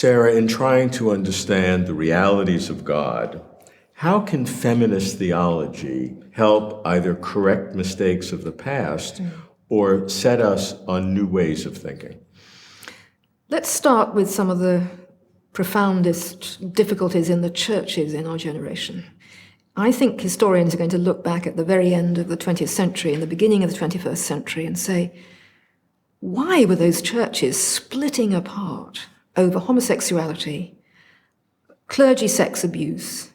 Sarah, in trying to understand the realities of God, how can feminist theology help either correct mistakes of the past or set us on new ways of thinking? Let's start with some of the profoundest difficulties in the churches in our generation. I think historians are going to look back at the very end of the 20th century and the beginning of the 21st century and say, why were those churches splitting apart over homosexuality, clergy sex abuse,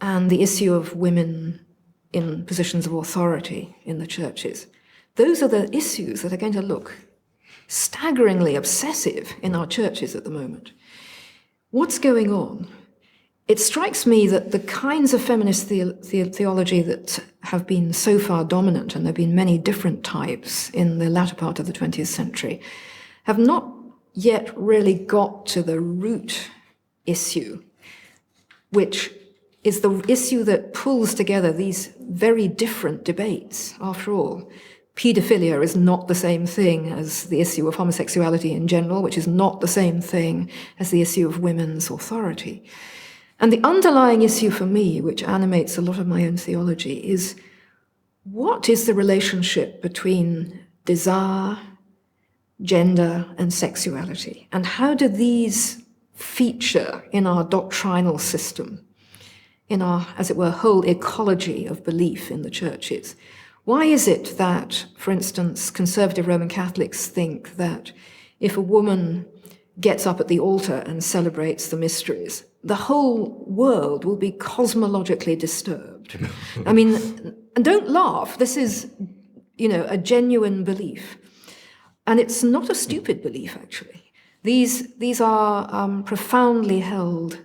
and the issue of women in positions of authority in the churches? Those are the issues that are going to look staggeringly obsessive in our churches at the moment. What's going on? It strikes me that the kinds of feminist theology that have been so far dominant, and there have been many different types in the latter part of the 20th century, have not yet really got to the root issue, which is the issue that pulls together these very different debates. After all, paedophilia is not the same thing as the issue of homosexuality in general, which is not the same thing as the issue of women's authority. And the underlying issue for me, which animates a lot of my own theology, is what is the relationship between desire, gender, and sexuality? And how do these feature in our doctrinal system, in our, as it were, whole ecology of belief in the churches? Why is it that, for instance, conservative Roman Catholics think that if a woman gets up at the altar and celebrates the mysteries, the whole world will be cosmologically disturbed? I mean, and don't laugh, this is, a genuine belief. And it's not a stupid belief, actually. These are profoundly held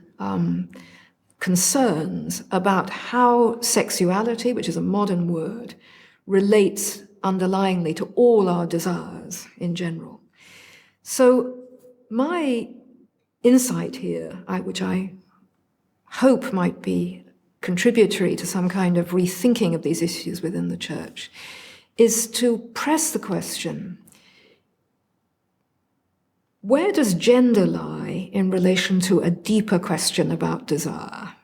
concerns about how sexuality, which is a modern word, relates underlyingly to all our desires in general. So my insight here, which I hope might be contributory to some kind of rethinking of these issues within the church, is to press the question, where does gender lie in relation to a deeper question about desire?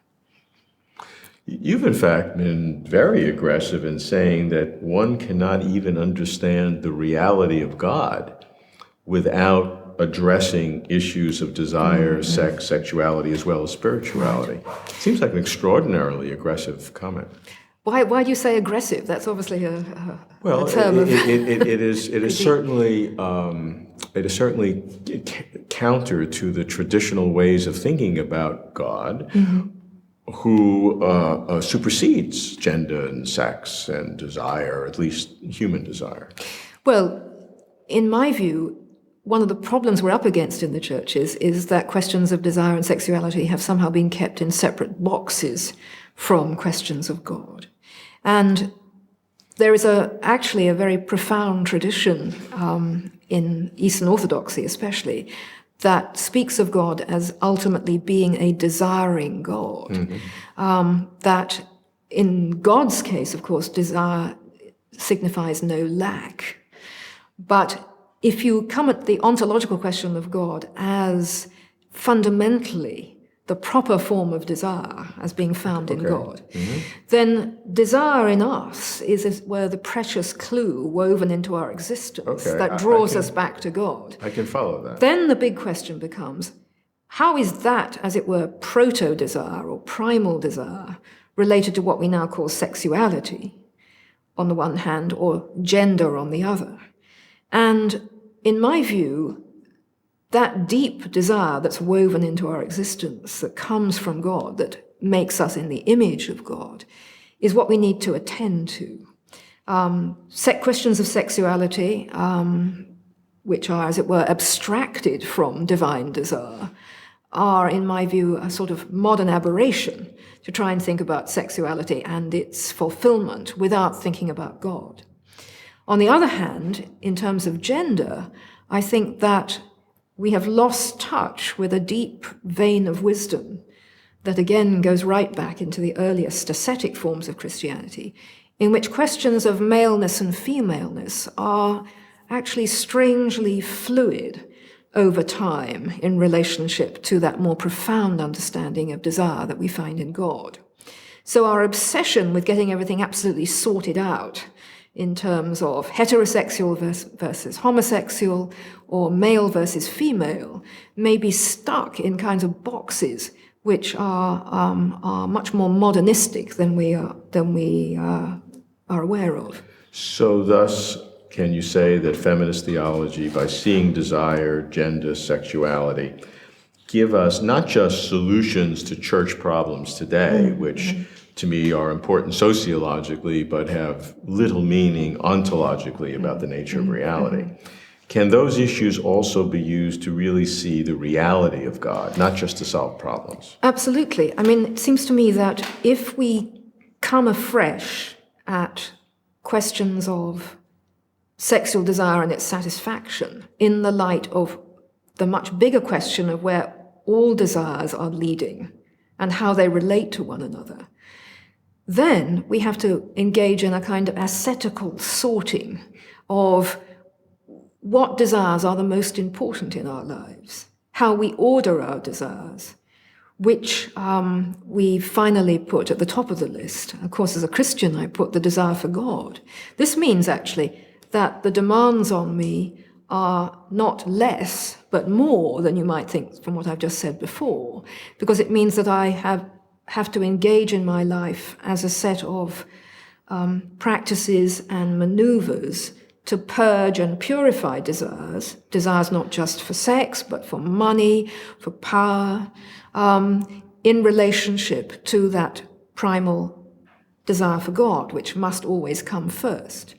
You've, in fact, been very aggressive in saying that one cannot even understand the reality of God without addressing issues of desire, sex, sexuality, as well as spirituality. Seems like an extraordinarily aggressive comment. Why do you say aggressive? That's obviously a term of... it is certainly counter to the traditional ways of thinking about God, who supersedes gender and sex and desire, at least human desire. Well, in my view, one of the problems we're up against in the churches is that questions of desire and sexuality have somehow been kept in separate boxes from questions of God. And there is actually a very profound tradition in Eastern Orthodoxy especially that speaks of God as ultimately being a desiring God. That in God's case, of course, desire signifies no lack. But if you come at the ontological question of God as fundamentally the proper form of desire as being found in God, then desire in us is, as it were, the precious clue woven into our existence that draws us back to God. I can follow that. Then the big question becomes, how is that, as it were, proto-desire or primal desire related to what we now call sexuality on the one hand or gender on the other? And in my view, that deep desire that's woven into our existence, that comes from God, that makes us in the image of God, is what we need to attend to. Questions of sexuality, which are, as it were, abstracted from divine desire, are, in my view, a sort of modern aberration to try and think about sexuality and its fulfillment without thinking about God. On the other hand, in terms of gender, I think that we have lost touch with a deep vein of wisdom that again goes right back into the earliest ascetic forms of Christianity, in which questions of maleness and femaleness are actually strangely fluid, over time in relationship to that more profound understanding of desire that we find in God. So our obsession with getting everything absolutely sorted out in terms of heterosexual versus homosexual or male versus female may be stuck in kinds of boxes which are much more modernistic than we are aware of. So thus, can you say that feminist theology, by seeing desire, gender, sexuality, give us not just solutions to church problems today, which to me are important sociologically, but have little meaning ontologically about the nature of reality. Can those issues also be used to really see the reality of God, not just to solve problems? Absolutely. I mean, it seems to me that if we come afresh at questions of sexual desire and its satisfaction in the light of the much bigger question of where all desires are leading and how they relate to one another, then we have to engage in a kind of ascetical sorting of what desires are the most important in our lives, how we order our desires, which we finally put at the top of the list. Of course, as a Christian, I put the desire for God. This means actually that the demands on me are not less, but more than you might think from what I've just said before, because it means that I have to engage in my life as a set of practices and maneuvers to purge and purify desires not just for sex, but for money, for power, in relationship to that primal desire for God, which must always come first.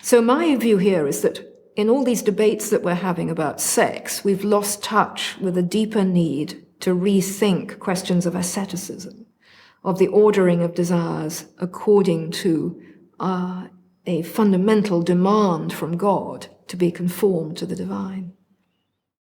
So my view here is that in all these debates that we're having about sex, we've lost touch with a deeper need to rethink questions of asceticism, of the ordering of desires according to a fundamental demand from God to be conformed to the divine.